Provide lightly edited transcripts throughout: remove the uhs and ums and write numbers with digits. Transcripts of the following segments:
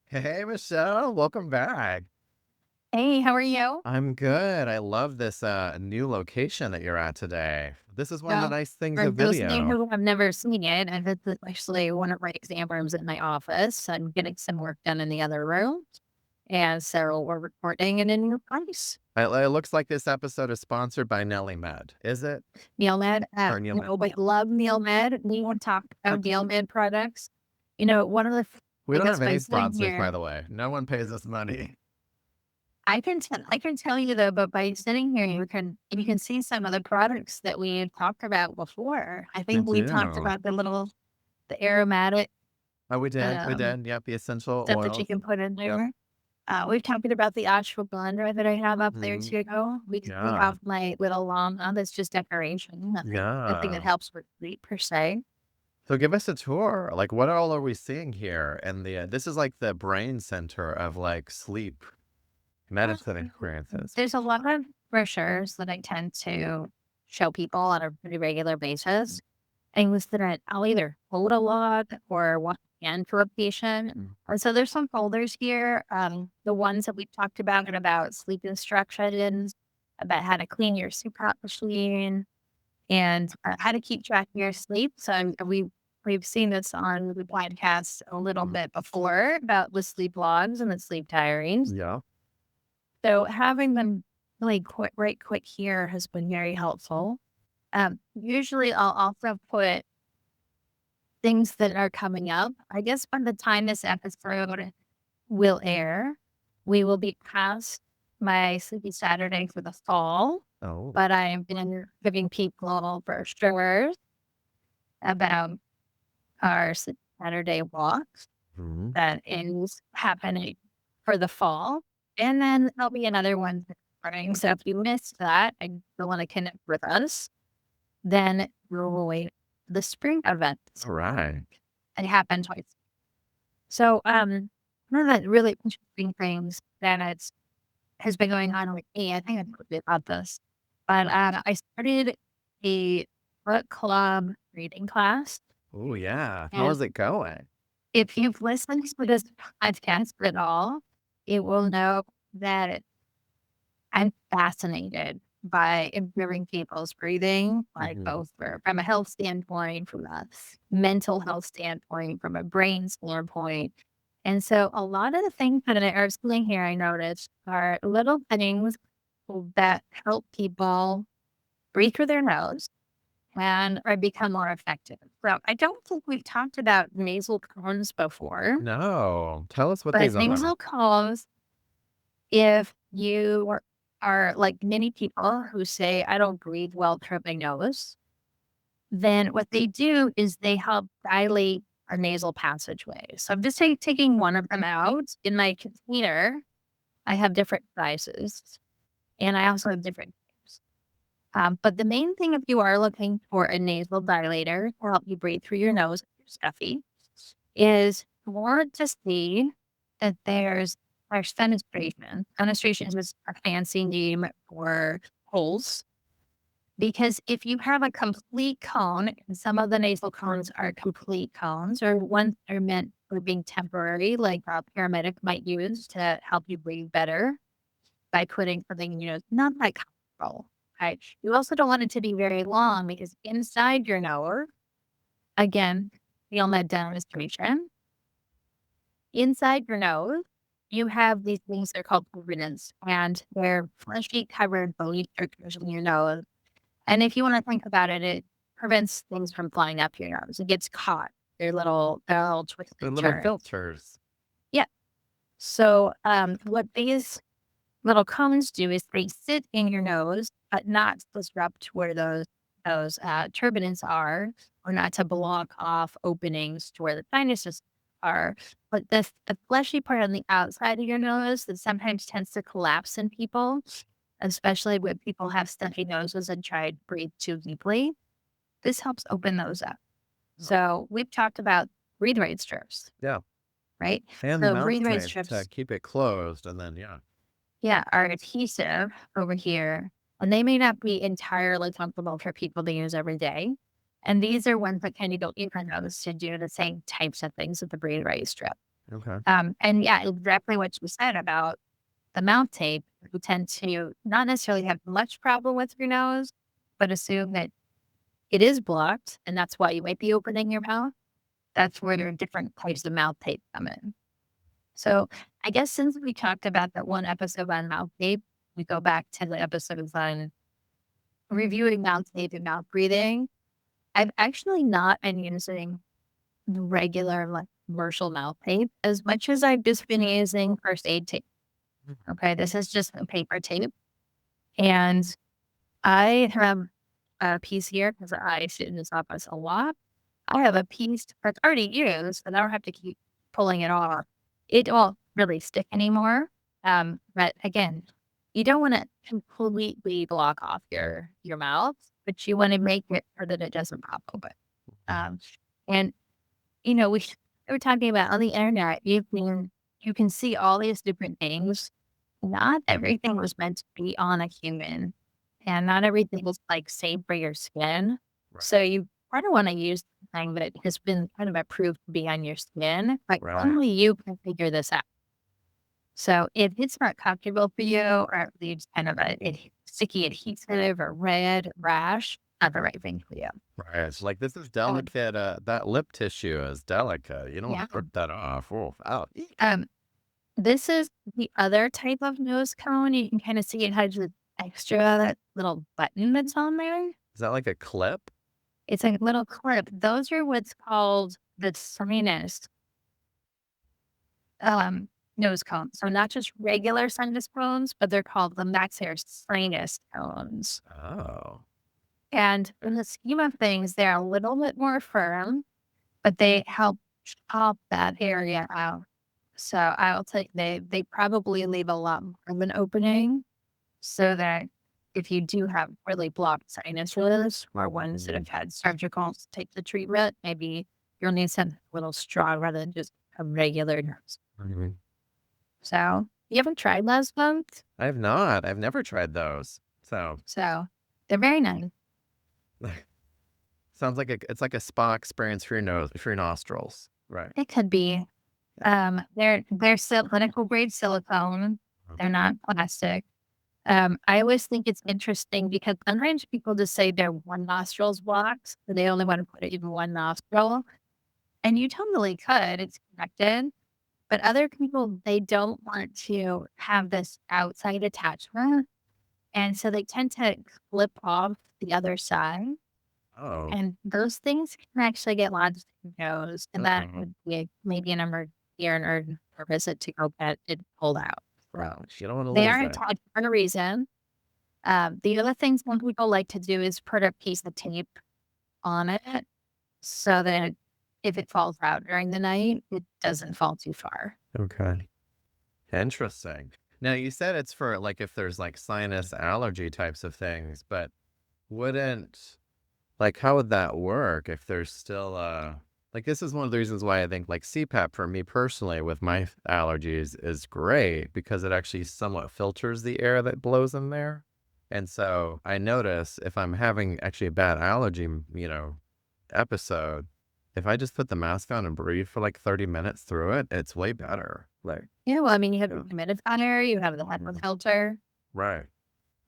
Hey, Michelle, welcome back. Hey, how are you? I'm good. I love this new location that you're at today. This is one of the Well, nice things for of those of you video. who have never seen it, and this is actually one of my exam rooms in my office. I'm getting some work done in the other room. And so we're recording in a new place. It looks like this episode is sponsored by Nelly Med. Is it? NeilMed, Or Neil Med? no, but love NeilMed. We won't talk about NeilMed products. One of the We don't things have by any sitting sponsors, by here, the way. No one pays us money. I can tell you though, but by sitting here, you can see some of the products that we had talked about before. I We think we talked do. about the aromatic Oh, we did. We um did. Yep. The essential stuff that you oils. can put in Yep. there. We've talked about the ashwagandha that I have up there Hmm. too. We Yeah. have my little llama that's just decoration, nothing that Yeah. helps with sleep per se. So give us a tour. Like, what all are we seeing here? And this is like the brain center of like sleep Well, medicine experiences. there's a lot of brochures that I tend to show people on a pretty regular basis. And listed it, I'll either hold a log or walk in for a patient. And so there's some folders here. The ones that we've talked about sleep instructions, about how to clean your CPAP machine, and how to keep track of your sleep. So we've seen this on the podcast a little bit before about the sleep logs and the sleep diaries. Yeah. So having them really quick here has been very helpful. Usually I'll also put things that are coming up. I guess by the time this episode will air, we will be past my Sleepy Saturday for the fall, Oh. but I have been giving people brochures about our Sleepy Saturday walks Mhm. that is happening for the fall. And then there'll be another one this spring. So if you missed that and you want to connect with us, then we'll wait for the spring event. All right. It happened twice. So, one of the really interesting things that has been going on with me, I think I told you about this, but, I started a book club reading class, Oh, yeah. How and is it going? if you've listened to this podcast at all, you will know that I'm fascinated by improving people's breathing, like Mhm. both from a health standpoint, from a mental health standpoint, from a brain standpoint. And so a lot of the things that are sitting here, I noticed, are little things that help people breathe through their nose and or become more effective. So I don't think we've talked about nasal cones before, No. Tell us what but these are. nasal cones, if you are like many people who say, I don't breathe well through my nose, then what they do is they help dilate our nasal passageway. So I'm just taking one of them out. In my container, I have different sizes and I also have different shapes. But the main thing, if you are looking for a nasal dilator to help you breathe through your nose if you're stuffy, is more to see that there's fenestration. Fenestration is just a fancy name for holes. Because if you have a complete cone, and some of the nasal cones are complete cones, or ones that are meant for being temporary, like a paramedic might use to help you breathe better by putting something, not that comfortable. Right. You also don't want it to be very long because inside your nose, again, the med demonstration, inside your nose, you have these things that are called ruminants, and they're fleshy covered bony structures in your nose. And if you want to think about it, it prevents things from flying up your nose. It gets caught. They're little twists The and little turns. filters. Yeah. So what these little cones do is they sit in your nose, but not disrupt where those turbinates are, or not to block off openings to where the sinuses are. But the fleshy part on the outside of your nose that sometimes tends to collapse in people, especially when people have stuffy noses and try to breathe too deeply. This helps open those up. Oh. So we've talked about breathe right strips, Yeah. right? And the So mouth breathe right tape to strips, keep it closed. And then, yeah. yeah, are adhesive over here, and they may not be entirely comfortable for people to use every day. And these are ones that kind of go in your nose to do the same types of things with the breathe right strip. Okay. And yeah, exactly what you said about the mouth tape. You tend to not necessarily have much problem with your nose, but assume that it is blocked, and that's why you might be opening your mouth. That's where there are different types of mouth tape come in. So I guess since we talked about that one episode on mouth tape, we go back to the episodes on reviewing mouth tape and mouth breathing. I've actually not been using the regular like commercial mouth tape as much as I've just been using first aid tape. Okay, this is just a paper tape, and I have a piece here because I sit in this office a lot. I have a piece that's already used, and I don't have to keep pulling it off. It won't really stick anymore. But again, you don't want to completely block off your mouth, but you want to make it so that it doesn't pop open. Um, and we were talking about on the internet, you can see all these different things. Not everything was meant to be on a human, and not everything was, like, safe for your skin. Right. So you kinda wanna use something that has been kind of approved to be on your skin, but Right. only you can figure this out. So if it's not comfortable for you or it leaves kind of a sticky adhesive or red rash, not the right thing for you. Right. It's like this is Um, delicate. That lip tissue is delicate. You don't want yeah. to rip that off. Oh, out. Eek. Um, this is the other type of nose cone. You can kinda see it has the extra that little button that's on there. Is that like a clip? It's a little clip. Those are what's called the sinus, um, nose cones. So not just regular sinus cones, but they're called the maxillary sinus cones. Oh. And in the scheme of things, they're a little bit more firm, but they help chop that area out. So I'll take they probably leave a lot more of an opening so that if you do have really blocked sinuses or ones that have had surgical to take the treatment, maybe you'll need something a little strong rather than just a regular nurse. Mhm. So you haven't tried Les bones? I have not. I've never tried those. So So they're very nice. sounds like it's like a spa experience for your nose, for your nostrils. Right. It could be. They're clinical grade silicone. They're not plastic. I always think it's interesting because sometimes people just say their one nostril's blocked, so they only want to put it in one nostril. And you totally could, it's connected. But other people, they don't want to have this outside attachment. And so they tend to clip off the other side. Oh. And those things can actually get lodged in your nose. And that Uh-oh. would be maybe an emergency or an urgent or visit to go get it pulled out. Right. So You don't want to they lose are that. attached for a reason. The other thing some people like to do is put a piece of tape on it so that if it falls out during the night, it doesn't fall too far. Okay. Interesting. Now you said it's for like if there's like sinus allergy types of things, but wouldn't like how would that work if there's still like this is one of the reasons why I think like CPAP for me personally with my allergies is great because it actually somewhat filters the air that blows in there. And so I notice if I'm having actually a bad allergy, episode, if I just put the mask on and breathe for like 30 minutes through it, it's way better. Like, Yeah, well, I mean, you have the yeah. humidifier, you have the HEPA filter. Right.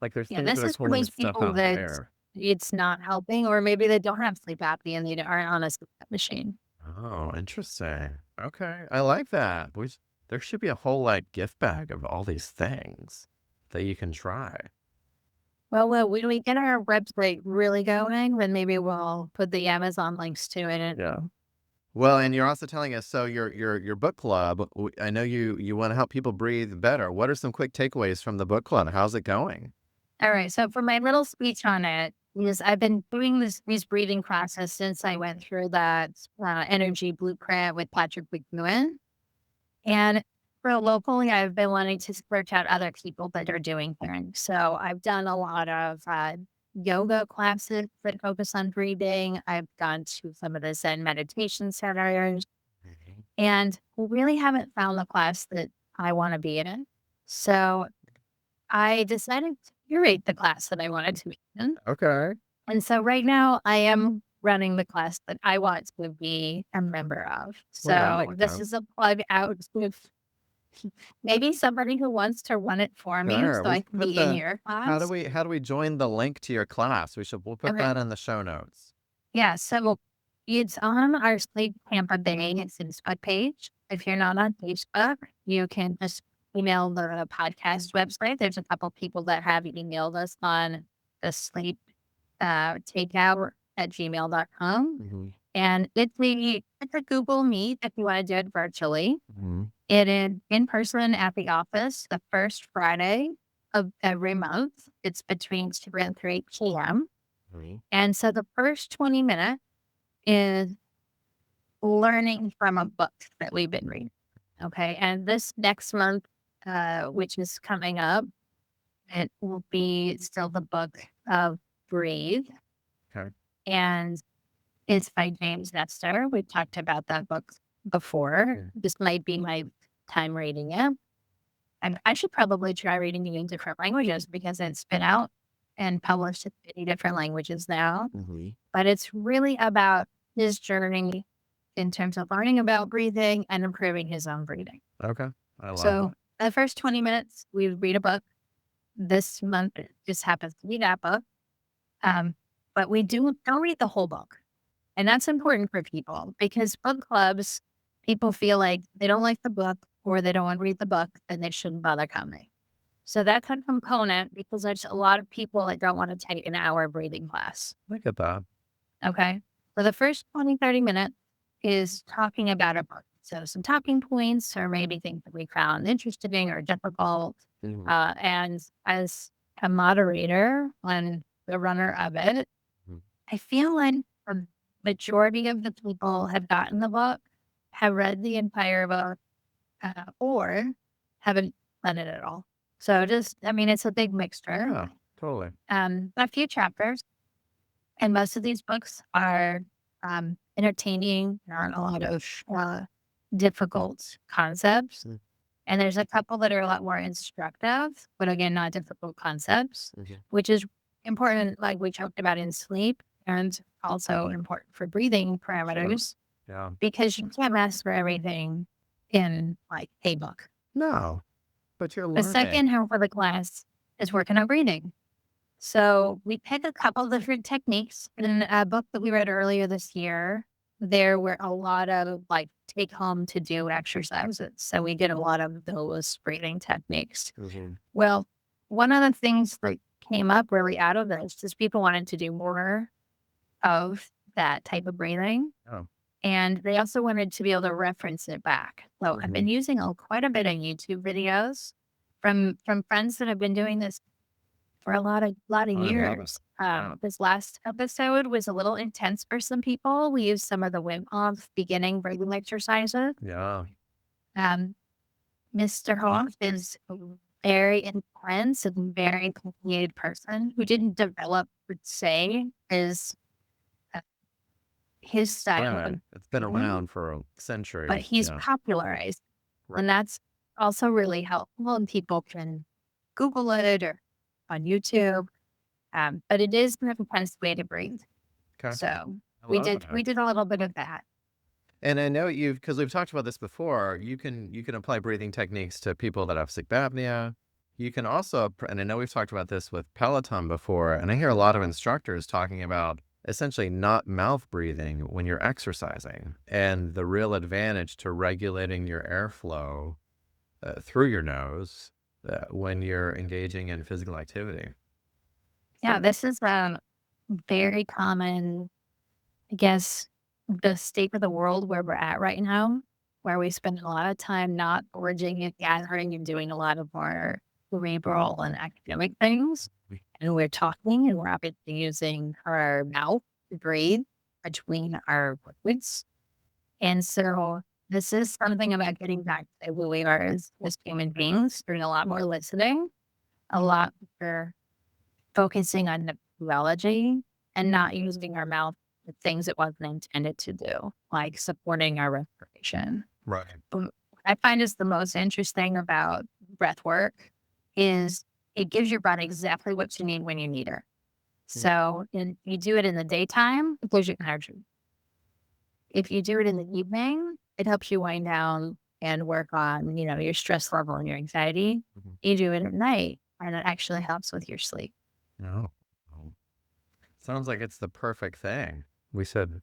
Like there's Yeah, things that this are is for pulling those stuff people out of the that air. it's not helping, or maybe they don't have sleep apnea and they aren't on a sleep machine. Oh, interesting. Okay. I like that. There should be a whole like gift bag of all these things that you can try. Well, when we get our website really going, then maybe we'll put the Amazon links to it. Yeah. Well, and you're also telling us so your book club. I know you want to help people breathe better. What are some quick takeaways from the book club? How's it going? All right. So for my little speech on it, is I've been doing these breathing classes since I went through that energy blueprint with Patrick McEwen. And for locally, I've been wanting to search out other people that are doing things. So I've done a lot of yoga classes that focus on breathing. I've gone to some of the Zen meditation centers Mhm. and really haven't found the class that I want to be in. So I decided to curate the class that I wanted to be in. Okay. And so right now I am running the class that I want to be a member of. Well, yeah, So this okay. is a plug out with maybe somebody who wants to run it for me Sure. so We I should can put be in the your how do class. we join the link to your class? We'll put Okay. that in the show notes. Yeah, so it's on our Sleep Tampa Bay Facebook page. If you're not on Facebook, you can just email the podcast website. There's a couple people that have emailed us on the sleep takeout at gmail.com. Mhm. And it's a Google Meet if you want to do it virtually. Mhm. It is in person at the office the first Friday of every month. It's between 2 and 3 p.m. Mhm. And so the first 20 minutes is learning from a book that we've been reading. Okay. And this next month, which is coming up, it will be still the book of Breathe. Okay. And it's by James Nestor. We've talked about that book before. Yeah. This might be my time reading it. And I should probably try reading it in different languages because it's been out and published in many different languages now. Mhm. But it's really about his journey in terms of learning about breathing and improving his own breathing. Okay. I love So it. the first 20 minutes, we read a book. This month it just happens to be that book. But we don't read the whole book. And that's important for people because book clubs, people feel like they don't like the book or they don't want to read the book and they shouldn't bother coming. So that's a component because there's a lot of people that don't want to take an hour breathing class. Look at that. Okay. So the first 20, 30 minutes is talking about a book. So some talking points or maybe things that we found interesting or difficult. Mhm. And as a moderator and the runner of it, Mhm. I feel like a majority of the people have gotten the book, have read the entire book, or haven't done it at all. So I mean, it's a big mixture. Yeah, totally. A few chapters, and most of these books are entertaining. There aren't a lot of difficult concepts. Mm. And there's a couple that are a lot more instructive, but again, not difficult concepts, Mhm. which is important, like we talked about in sleep, and also important for breathing Sure. parameters, Yeah. because you can't master everything in like a book. No, but you're The learning. second half of the class is working on breathing. So we pick a couple different techniques. In a book that we read earlier this year, there were a lot of like take home to do exercises. So we did a lot of those breathing techniques. Mhm. Well, one of the things that came up really out of this is people wanted to do more of that type of breathing. Oh. And they also wanted to be able to reference it back. So I've been Mhm. using quite a bit of YouTube videos from friends that have been doing this for a lot of I love it. years. Yeah. This last episode was a little intense for some people. We used some of the Wim Hof beginning breathing exercises. Yeah. Um, Mr. Hof is a very intense and very complicated person who didn't develop, would say, uh, his style Right. of It's been breathing, around for but centuries. he's Yeah. popularized. Right. And that's also really helpful. And people can Google it or on YouTube. But it is an intense way to breathe. Okay. So I we love did it. we did a little bit of that. And I know because we've talked about this before. You can apply breathing techniques to people that have sleep apnea. You can also, and I know we've talked about this with Peloton before, and I hear a lot of instructors talking about essentially not mouth breathing when you're exercising, and the real advantage to regulating your airflow through your nose when you're engaging in physical activity. Yeah, this is very common, I guess, the state of the world where we're at right now, where we spend a lot of time not foraging and gathering and doing a lot of more cerebral and academic things. And we're talking and we're obviously using our mouth to breathe between our liquids. And so this is something about getting back to who we are as human beings, doing a lot more listening, a lot more focusing on the physiology and not using our mouth for things it wasn't intended to do, like supporting our respiration. Right. But what I find is the most interesting about breath work is it gives your body exactly what you need when you need it. Mm. So, and you do it in the daytime, it gives you energy. If you do it in the evening, it helps you wind down and work on, your stress level and your anxiety. Mhm. You do it at night, and it actually helps with your sleep. Oh. Oh. Sounds like it's the perfect thing. We should,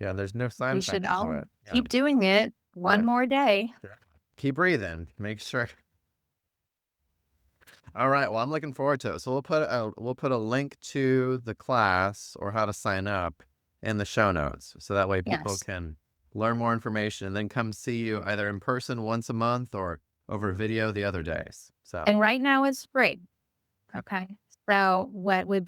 yeah, there's no side We should effects to all it. Yeah. keep doing it one Right. more day. Yeah. Keep breathing. Make sure. All right. Well, I'm looking forward to it. So we'll put a link to the class or how to sign up in the show notes, so that way people Yes. can learn more information and then come see you either in person once a month or over video the other days. So And right now it's free. Okay. So what we're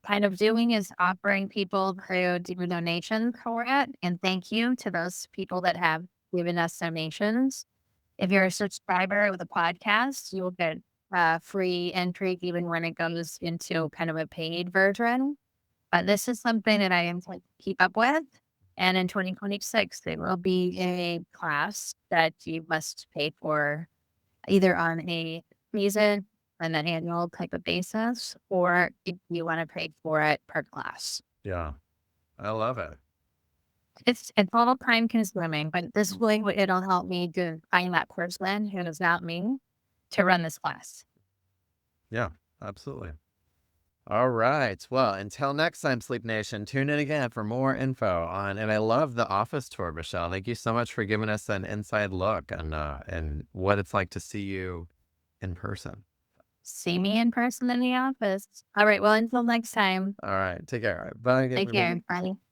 kind of doing is offering people who do donations for it. And thank you to those people that have given us donations. If you're a subscriber of the podcast, you'll get free entry even when it goes into kind of a paid version. But this is something that I am going to keep up with. And in 2026, there will be a class that you must pay for either on a season and an annual type of basis, or if you want to pay for it per class. yeah, I love it. It's a little time consuming, but this way it'll help me to find that person who is not me to run this class. Yeah, absolutely. All right. Well, until next time, Sleep Nation, tune in again for more info on. And I love the office tour, Michelle. Thank you so much for giving us an inside look and what it's like to see you in person. See me in person in the office. All right. Well, until next time, All right. Take care. All right, bye, take everybody. care. Bye.